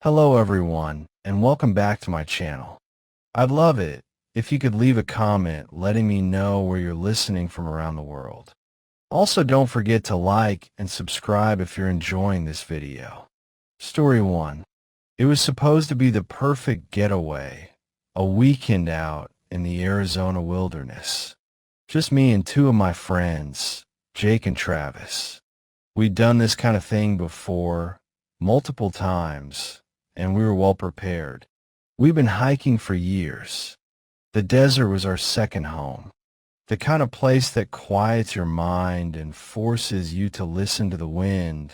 Hello everyone, and welcome back to my channel. I'd love it if you could leave a comment letting me know where you're listening from around the world. Also, don't forget to like and subscribe if you're enjoying this video. Story 1. It was supposed to be the perfect getaway, a weekend out in the Arizona wilderness. Just me and two of my friends, Jake and Travis. We'd done this kind of thing before, multiple times, and we were well prepared. We've been hiking for years. The desert was our second home, the kind of place that quiets your mind and forces you to listen to the wind,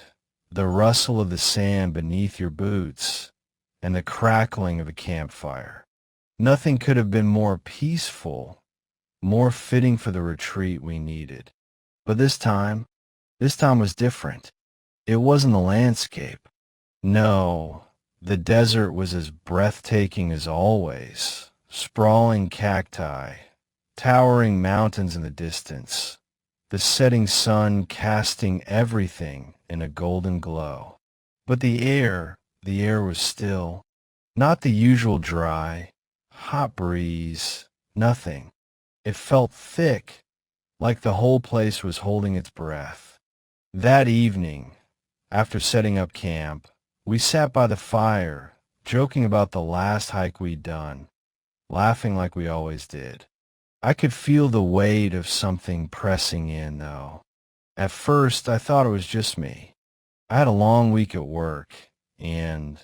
the rustle of the sand beneath your boots, and the crackling of a campfire. Nothing could have been more peaceful, more fitting for the retreat we needed. But this time was different. It wasn't the landscape. No, the desert was as breathtaking as always. Sprawling cacti, towering mountains in the distance, the setting sun casting everything in a golden glow. But the air was still, not the usual dry, hot breeze, nothing. It felt thick, like the whole place was holding its breath. That evening, after setting up camp, we sat by the fire, joking about the last hike we'd done, laughing like we always did. I could feel the weight of something pressing in, though. At first, I thought it was just me. I had a long week at work, and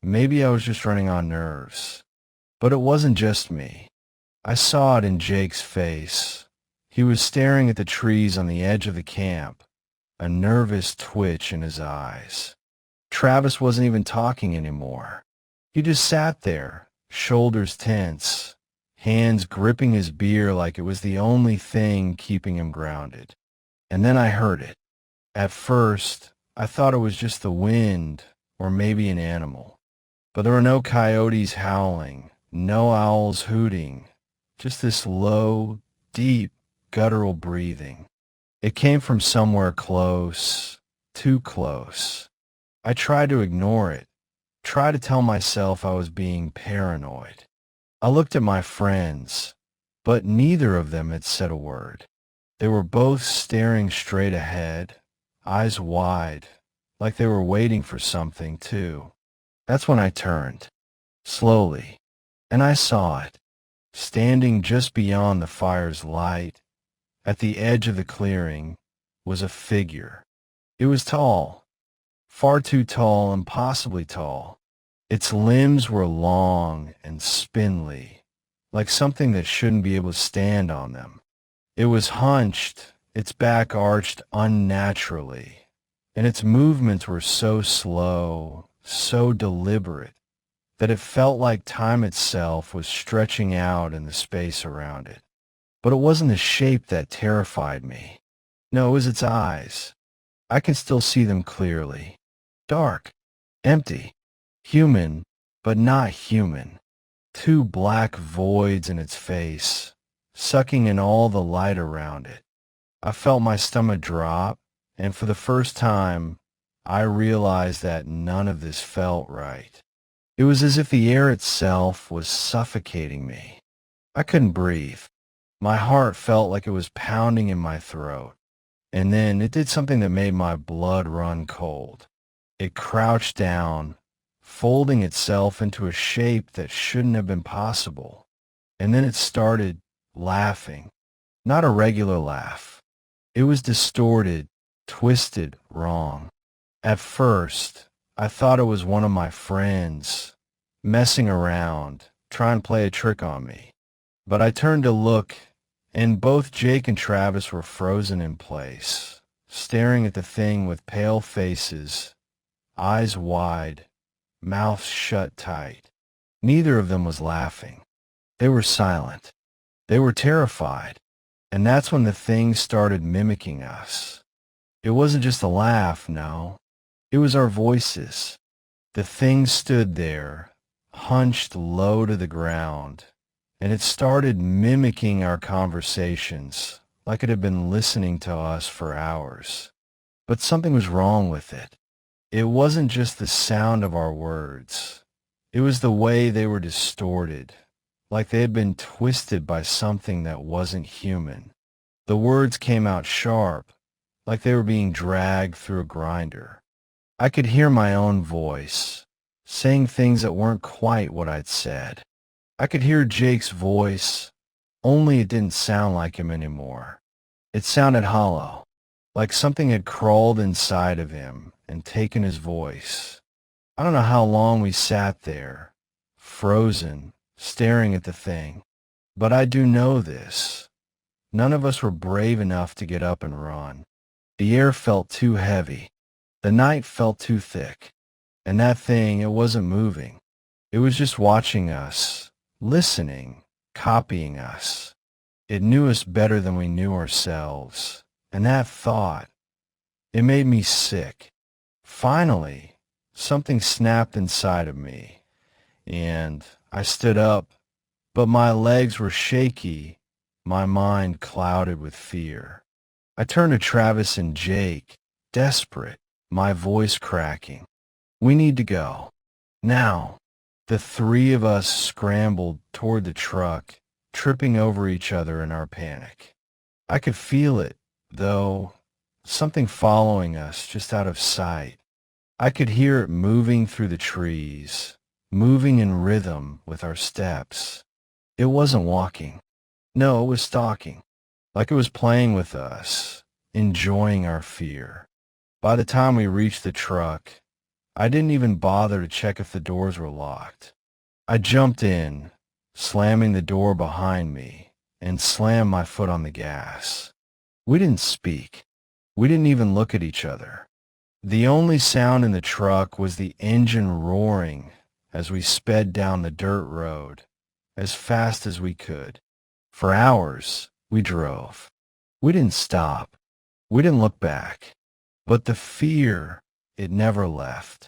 maybe I was just running on nerves. But it wasn't just me. I saw it in Jake's face. He was staring at the trees on the edge of the camp, a nervous twitch in his eyes. Travis wasn't even talking anymore. He just sat there, shoulders tense, hands gripping his beer like it was the only thing keeping him grounded. And then I heard it. At first, I thought it was just the wind or maybe an animal. But there were no coyotes howling, no owls hooting, just this low, deep, guttural breathing. It came from somewhere close, too close. I tried to ignore it, tried to tell myself I was being paranoid. I looked at my friends, but neither of them had said a word. They were both staring straight ahead, eyes wide, like they were waiting for something, too. That's when I turned, slowly, and I saw it, standing just beyond the fire's light, at the edge of the clearing, was a figure. It was tall, far too tall, impossibly tall. Its limbs were long and spindly, like something that shouldn't be able to stand on them. It was hunched, its back arched unnaturally, and its movements were so slow, so deliberate, that it felt like time itself was stretching out in the space around it. But it wasn't the shape that terrified me. No, it was its eyes. I can still see them clearly. Dark, empty, human, but not human. Two black voids in its face, sucking in all the light around it. I felt my stomach drop, and for the first time, I realized that none of this felt right. It was as if the air itself was suffocating me. I couldn't breathe. My heart felt like it was pounding in my throat. And then it did something that made my blood run cold. It crouched down, folding itself into a shape that shouldn't have been possible. And then it started laughing. Not a regular laugh. It was distorted, twisted, wrong. At first, I thought it was one of my friends, messing around, trying to play a trick on me. But I turned to look, and both Jake and Travis were frozen in place, staring at the thing with pale faces, eyes wide, mouths shut tight. Neither of them was laughing. They were silent. They were terrified. And that's when the thing started mimicking us. It wasn't just a laugh, no. It was our voices. The thing stood there, hunched low to the ground, and it started mimicking our conversations, like it had been listening to us for hours. But something was wrong with it. It wasn't just the sound of our words. It was the way they were distorted, like they had been twisted by something that wasn't human. The words came out sharp, like they were being dragged through a grinder. I could hear my own voice, saying things that weren't quite what I'd said. I could hear Jake's voice, only it didn't sound like him anymore. It sounded hollow, like something had crawled inside of him and taken his voice. I don't know how long we sat there, frozen, staring at the thing, but I do know this. None of us were brave enough to get up and run. The air felt too heavy. The night felt too thick. And that thing, it wasn't moving. It was just watching us, listening, copying us. It knew us better than we knew ourselves. And that thought, it made me sick. Finally, something snapped inside of me, and I stood up, but my legs were shaky, my mind clouded with fear. I turned to Travis and Jake, desperate, my voice cracking. We need to go. Now. The three of us scrambled toward the truck, tripping over each other in our panic. I could feel it, though, something following us just out of sight. I could hear it moving through the trees, moving in rhythm with our steps. It wasn't walking. No, it was stalking, like it was playing with us, enjoying our fear. By the time we reached the truck, I didn't even bother to check if the doors were locked. I jumped in, slamming the door behind me, and slammed my foot on the gas. We didn't speak. We didn't even look at each other. The only sound in the truck was the engine roaring as we sped down the dirt road as fast as we could. For hours, we drove. We didn't stop. We didn't look back. But the fear, it never left.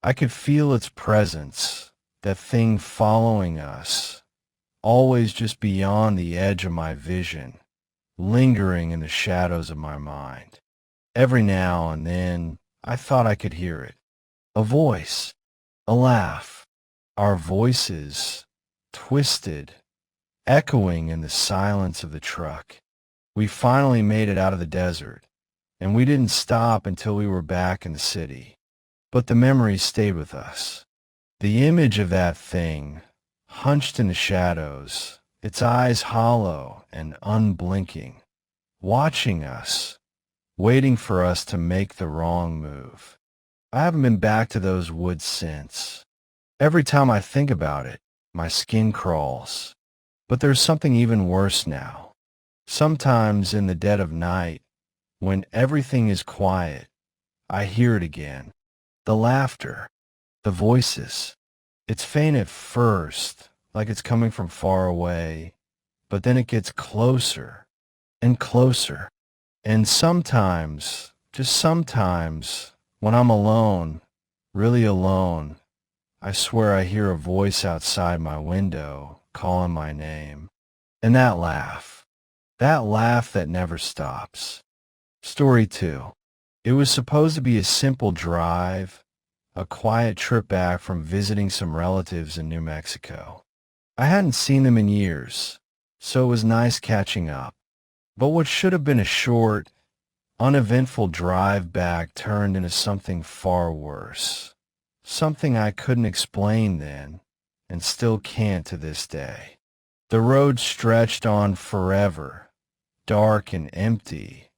I could feel its presence, that thing following us, always just beyond the edge of my vision, lingering in the shadows of my mind. Every now and then, I thought I could hear it. A voice, a laugh, our voices, twisted, echoing in the silence of the truck. We finally made it out of the desert, and we didn't stop until we were back in the city. But the memories stayed with us. The image of that thing, hunched in the shadows, its eyes hollow and unblinking, watching us, waiting for us to make the wrong move. I haven't been back to those woods since. Every time I think about it, my skin crawls. But there's something even worse now. Sometimes in the dead of night, when everything is quiet, I hear it again. The laughter, the voices. It's faint at first, like it's coming from far away, but then it gets closer and closer. And sometimes, just sometimes, when I'm alone, really alone, I swear I hear a voice outside my window calling my name. And that laugh that never stops. Story 2. It was supposed to be a simple drive, a quiet trip back from visiting some relatives in New Mexico. I hadn't seen them in years, so it was nice catching up. But what should have been a short, uneventful drive back turned into something far worse. Something I couldn't explain then, and still can't to this day. The road stretched on forever, dark and empty.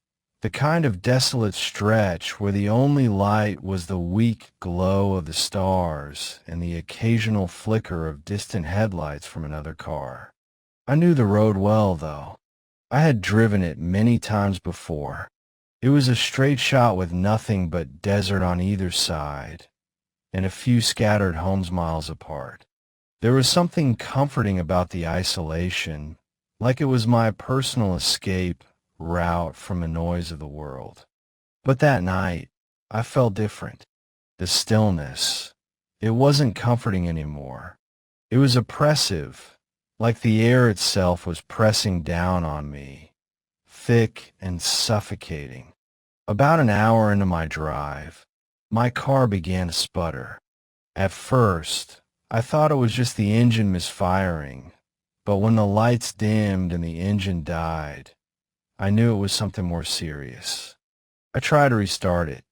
The kind of desolate stretch where the only light was the weak glow of the stars and the occasional flicker of distant headlights from another car. I knew the road well, though. I had driven it many times before. It was a straight shot with nothing but desert on either side, and a few scattered homes miles apart. There was something comforting about the isolation, like it was my personal escape route from the noise of the world. But that night, I felt different. The stillness, it wasn't comforting anymore. It was oppressive, like the air itself was pressing down on me, thick and suffocating. About an hour into my drive, My car began to sputter. At first, I thought it was just the engine misfiring, but when the lights dimmed and the engine died, I knew it was something more serious. I tried to restart it,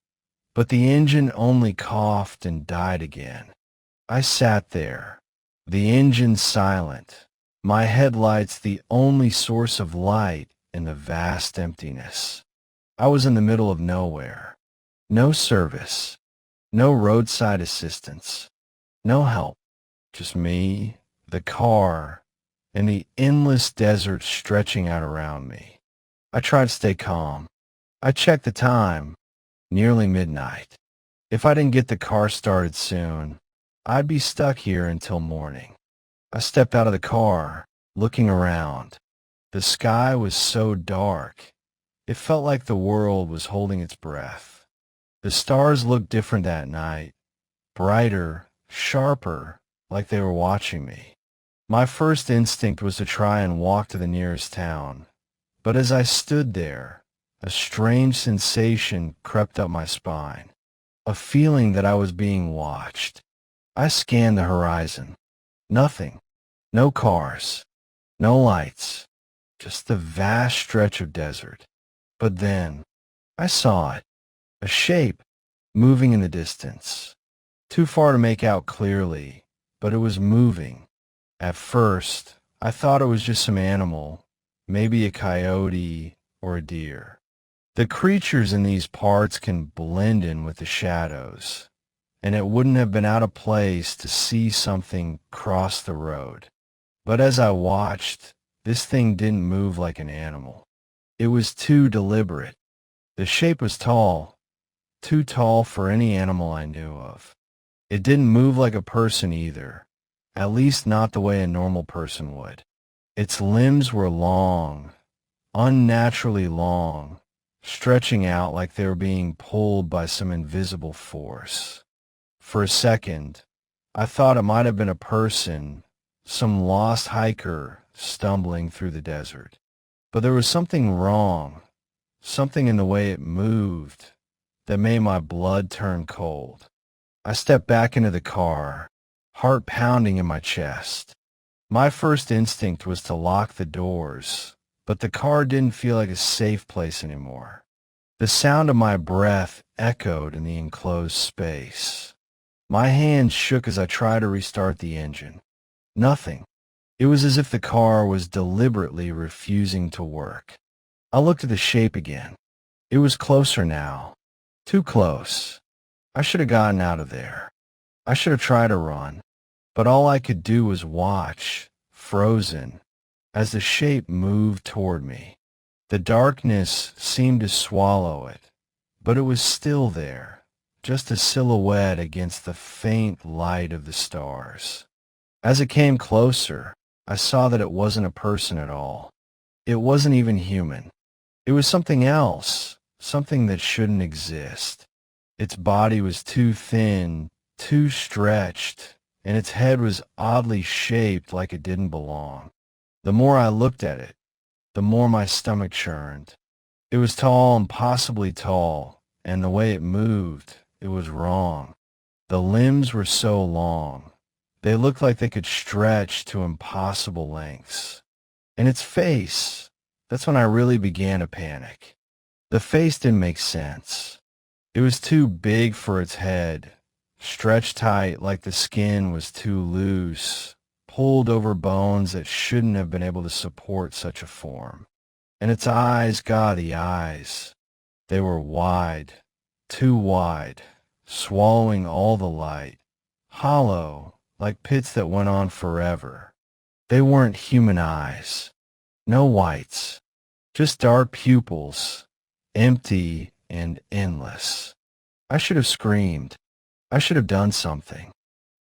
but the engine only coughed and died again. I sat there, the engine silent, my headlights the only source of light in the vast emptiness. I was in the middle of nowhere. No service, no roadside assistance, no help. Just me, the car, and the endless desert stretching out around me. I tried to stay calm. I checked the time, nearly midnight. If I didn't get the car started soon, I'd be stuck here until morning. I stepped out of the car, looking around. The sky was so dark, it felt like the world was holding its breath. The stars looked different that night, brighter, sharper, like they were watching me. My first instinct was to try and walk to the nearest town, but as I stood there, a strange sensation crept up my spine, a feeling that I was being watched. I scanned the horizon. Nothing. No cars. No lights. Just the vast stretch of desert. But then, I saw it. A shape, moving in the distance. Too far to make out clearly, but it was moving. At first, I thought it was just some animal, maybe a coyote or a deer. The creatures in these parts can blend in with the shadows, and it wouldn't have been out of place to see something cross the road. But as I watched, this thing didn't move like an animal. It was too deliberate. The shape was tall, too tall for any animal I knew of. It didn't move like a person either, at least not the way a normal person would. Its limbs were long, unnaturally long, stretching out like they were being pulled by some invisible force. For a second, I thought it might have been a person, some lost hiker stumbling through the desert. But there was something wrong, something in the way it moved that made my blood turn cold. I stepped back into the car, heart pounding in my chest. My first instinct was to lock the doors, but the car didn't feel like a safe place anymore. The sound of my breath echoed in the enclosed space. My hands shook as I tried to restart the engine. Nothing. It was as if the car was deliberately refusing to work. I looked at the shape again. It was closer now. Too close. I should have gotten out of there. I should have tried to run. But all I could do was watch, frozen, as the shape moved toward me. The darkness seemed to swallow it, but it was still there, just a silhouette against the faint light of the stars. As it came closer, I saw that it wasn't a person at all. It wasn't even human. It was something else, something that shouldn't exist. Its body was too thin, too stretched, and its head was oddly shaped like it didn't belong. The more I looked at it, the more my stomach churned. It was tall, impossibly tall, and the way it moved, it was wrong. The limbs were so long. They looked like they could stretch to impossible lengths. And its face, that's when I really began to panic. The face didn't make sense. It was too big for its head, stretched tight like the skin was too loose, pulled over bones that shouldn't have been able to support such a form. And its eyes, God, the eyes, they were wide, too wide, swallowing all the light, hollow, like pits that went on forever. They weren't human eyes. No whites. Just dark pupils, empty and endless. I should have screamed. I should have done something.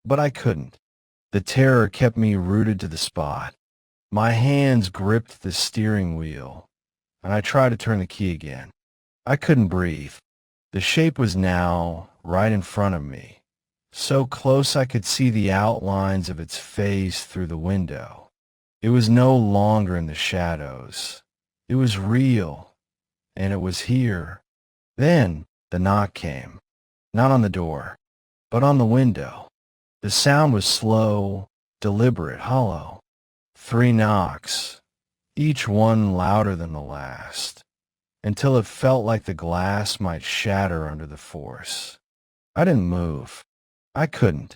But I couldn't. The terror kept me rooted to the spot. My hands gripped the steering wheel, and I tried to turn the key again. I couldn't breathe. The shape was now right in front of me, so close I could see the outlines of its face through the window. It was no longer in the shadows. It was real, and it was here. Then the knock came. not on the door, but on the window. The sound was slow, deliberate, hollow. 3 knocks, each one louder than the last, until it felt like the glass might shatter under the force. I didn't move. I couldn't.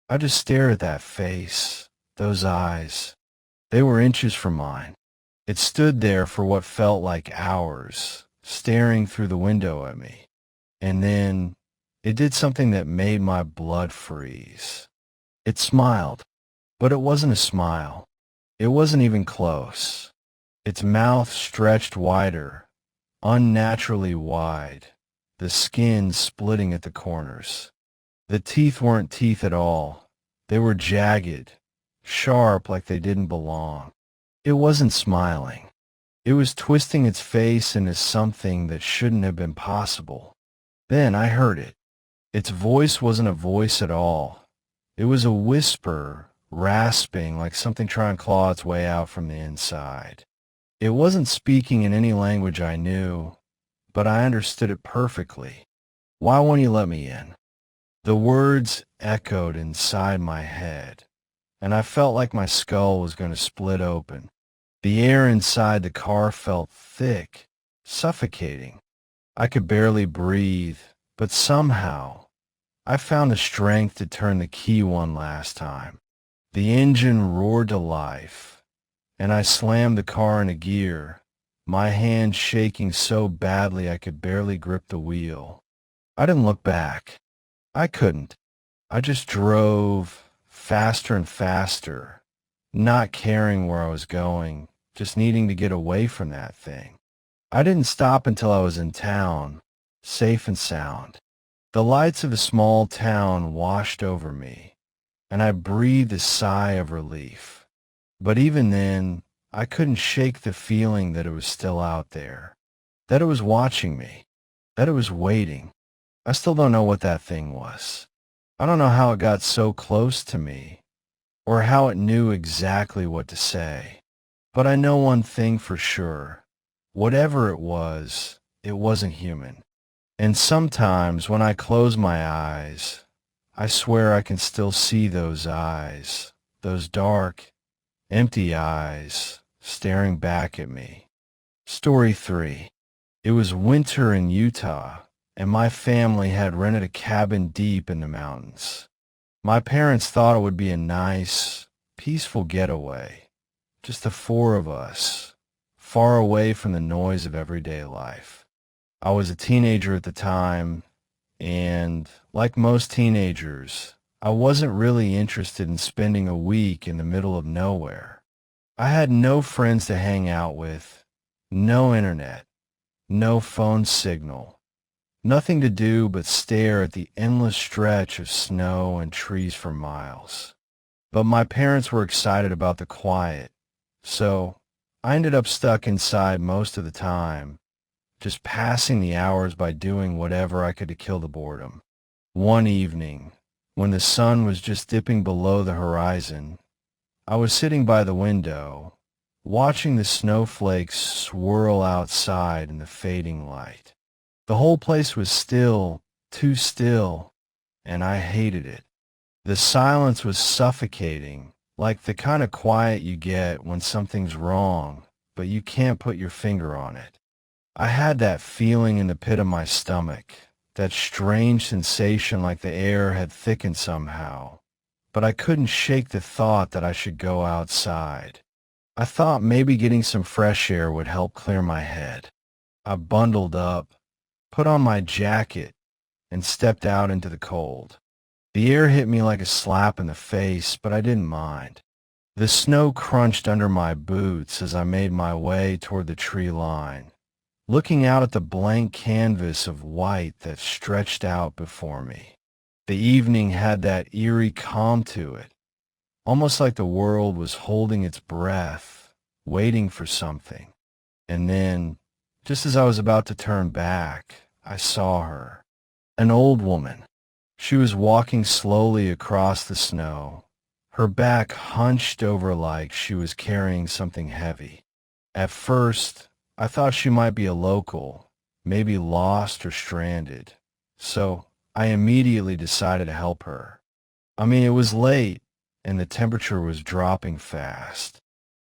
I just stared at that face, those eyes. They were inches from mine. It stood there for what felt like hours, staring through the window at me. And then it did something that made my blood freeze. It smiled, but it wasn't a smile. It wasn't even close. Its mouth stretched wider, unnaturally wide, the skin splitting at the corners. The teeth weren't teeth at all. They were jagged, sharp like they didn't belong. It wasn't smiling. It was twisting its face into something that shouldn't have been possible. Then I heard it. Its voice wasn't a voice at all. It was a whisper, rasping like something trying to claw its way out from the inside. It wasn't speaking in any language I knew, but I understood it perfectly. "Why won't you let me in?" The words echoed inside my head, and I felt like my skull was going to split open. The air inside the car felt thick, suffocating. I could barely breathe, but somehow I found the strength to turn the key one last time. The engine roared to life, and I slammed the car into gear, my hand shaking so badly I could barely grip the wheel. I didn't look back. I couldn't. I just drove faster and faster, not caring where I was going, just needing to get away from that thing. I didn't stop until I was in town, safe and sound. The lights of a small town washed over me, and I breathed a sigh of relief. But even then, I couldn't shake the feeling that it was still out there, that it was watching me, that it was waiting. I still don't know what that thing was. I don't know how it got so close to me, or how it knew exactly what to say. But I know one thing for sure. Whatever it wasn't human. And sometimes when I close my eyes, I swear I can still see those eyes, those dark, empty eyes, staring back at me. Story 3. It was winter in Utah, and my family had rented a cabin deep in the mountains. My parents thought it would be a nice, peaceful getaway, just the 4 of us, far away from the noise of everyday life. I was a teenager at the time, and like most teenagers, I wasn't really interested in spending a week in the middle of nowhere. I had no friends to hang out with, no internet, no phone signal, nothing to do but stare at the endless stretch of snow and trees for miles. But my parents were excited about the quiet, so I ended up stuck inside most of the time, just passing the hours by doing whatever I could to kill the boredom. One evening, when the sun was just dipping below the horizon, I was sitting by the window, watching the snowflakes swirl outside in the fading light. The whole place was still, too still, and I hated it. The silence was suffocating, like the kind of quiet you get when something's wrong, but you can't put your finger on it. I had that feeling in the pit of my stomach, that strange sensation like the air had thickened somehow, but I couldn't shake the thought that I should go outside. I thought maybe getting some fresh air would help clear my head. I bundled up, put on my jacket, and stepped out into the cold. The air hit me like a slap in the face, but I didn't mind. The snow crunched under my boots as I made my way toward the tree line, looking out at the blank canvas of white that stretched out before me. The evening had that eerie calm to it, almost like the world was holding its breath, waiting for something. And then, just as I was about to turn back, I saw her. An old woman. She was walking slowly across the snow, her back hunched over like she was carrying something heavy. At first, I thought she might be a local, maybe lost or stranded. So I immediately decided to help her. I mean, it was late, and the temperature was dropping fast.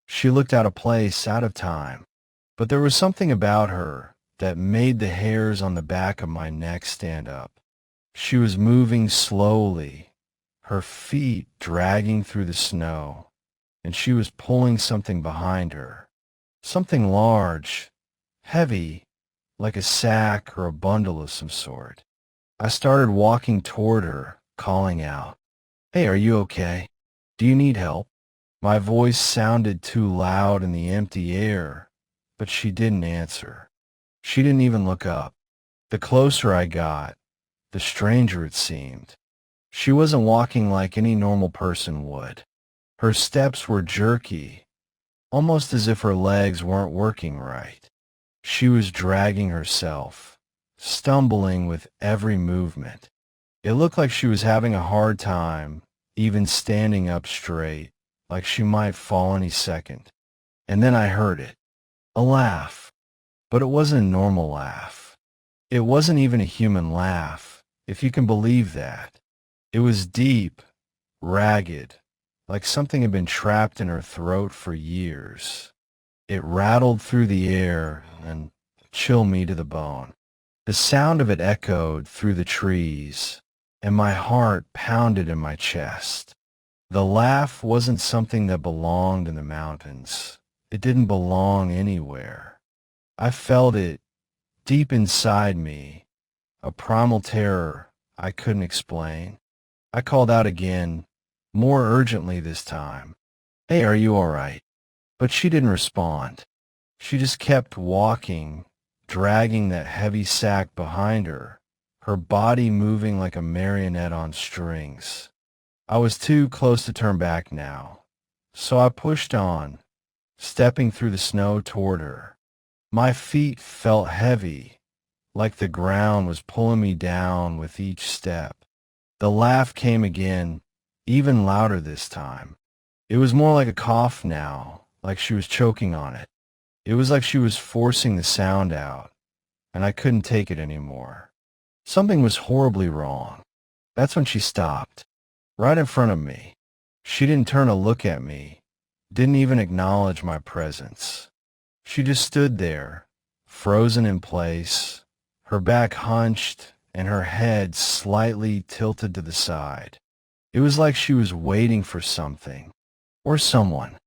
She looked out of place, out of time, but there was something about her that made the hairs on the back of my neck stand up. She was moving slowly, her feet dragging through the snow, and she was pulling something behind her. Something large, heavy, like a sack or a bundle of some sort. I started walking toward her, calling out, "Hey, are you okay? Do you need help?" My voice sounded too loud in the empty air, but she didn't answer. She didn't even look up. The closer I got, the stranger it seemed. She wasn't walking like any normal person would. Her steps were jerky, almost as if her legs weren't working right. She was dragging herself, stumbling with every movement. It looked like she was having a hard time, even standing up straight, like she might fall any second. And then I heard it, a laugh. But it wasn't a normal laugh. It wasn't even a human laugh, if you can believe that. It was deep, ragged, like something had been trapped in her throat for years. It rattled through the air and chilled me to the bone. The sound of it echoed through the trees, and my heart pounded in my chest. The laugh wasn't something that belonged in the mountains. It didn't belong anywhere. I felt it deep inside me, a primal terror I couldn't explain. I called out again, more urgently this time. "Hey, are you all right?" But she didn't respond. She just kept walking, dragging that heavy sack behind her, her body moving like a marionette on strings. I was too close to turn back now, so I pushed on, stepping through the snow toward her. My feet felt heavy, like the ground was pulling me down with each step. The laugh came again, even louder this time. It was more like a cough now, like she was choking on it. It was like she was forcing the sound out, and I couldn't take it anymore. Something was horribly wrong. That's when she stopped, right in front of me. She didn't turn to look at me, didn't even acknowledge my presence. She just stood there, frozen in place, her back hunched and her head slightly tilted to the side. It was like she was waiting for something, or someone.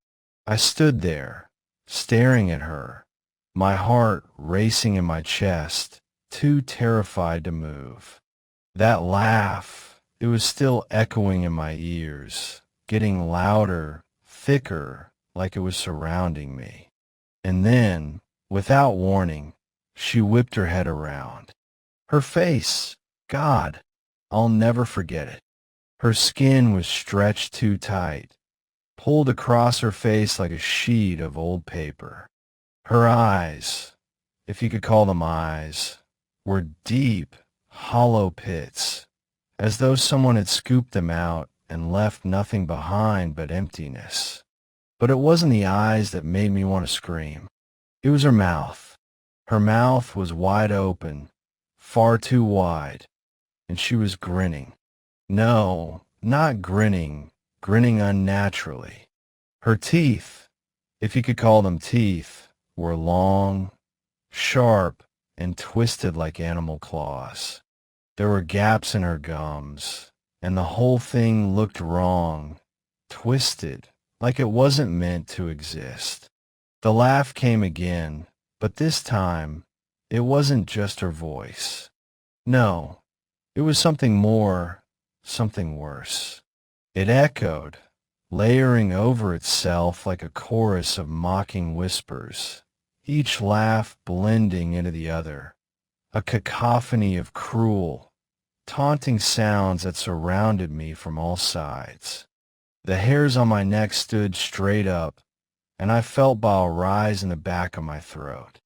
I stood there, staring at her, my heart racing in my chest, too terrified to move. That laugh, it was still echoing in my ears, getting louder, thicker, like it was surrounding me. And then, without warning, she whipped her head around. Her face, God, I'll never forget it. Her skin was stretched too tight, pulled across her face like a sheet of old paper. Her eyes, if you could call them eyes, were deep, hollow pits, as though someone had scooped them out and left nothing behind but emptiness. But it wasn't the eyes that made me want to scream. It was her mouth. Her mouth was wide open, far too wide, and she was grinning. No, not grinning, grinning unnaturally. Her teeth, if you could call them teeth, were long, sharp, and twisted like animal claws. There were gaps in her gums, and the whole thing looked wrong, twisted, like it wasn't meant to exist. The laugh came again, but this time, it wasn't just her voice. No, it was something more, something worse. It echoed, layering over itself like a chorus of mocking whispers, each laugh blending into the other, a cacophony of cruel, taunting sounds that surrounded me from all sides. The hairs on my neck stood straight up, and I felt bile rise in the back of my throat.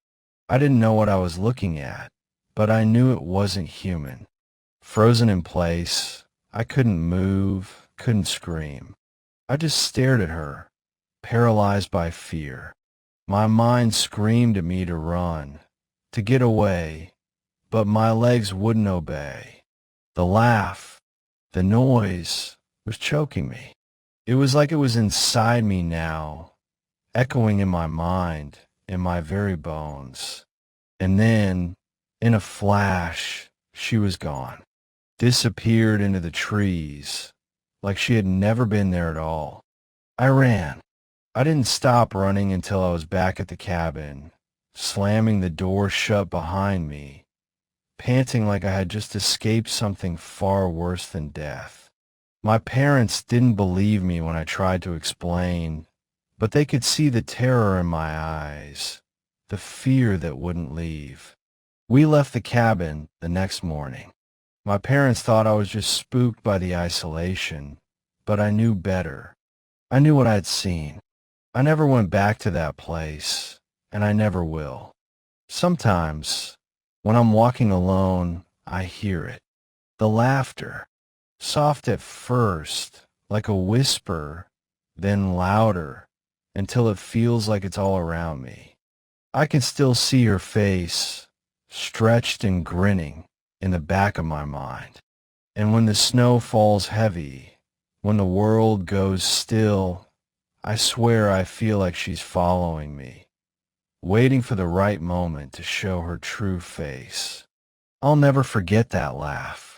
I didn't know what I was looking at, but I knew it wasn't human. Frozen in place, I couldn't move, couldn't scream. I just stared at her, paralyzed by fear. My mind screamed at me to run, to get away, but my legs wouldn't obey. The laugh, the noise was choking me. It was like it was inside me now, echoing in my mind, in my very bones. And then, in a flash, she was gone, disappeared into the trees, like she had never been there at all. I ran. I didn't stop running until I was back at the cabin, slamming the door shut behind me, panting like I had just escaped something far worse than death. My parents didn't believe me when I tried to explain, but they could see the terror in my eyes, the fear that wouldn't leave. We left the cabin the next morning. My parents thought I was just spooked by the isolation, but I knew better. I knew what I'd seen. I never went back to that place, and I never will. Sometimes, when I'm walking alone, I hear it. The laughter, soft at first, like a whisper, then louder, until it feels like it's all around me. I can still see her face, stretched and grinning, in the back of my mind. And when the snow falls heavy, when the world goes still, I swear I feel like she's following me, waiting for the right moment to show her true face. I'll never forget that laugh.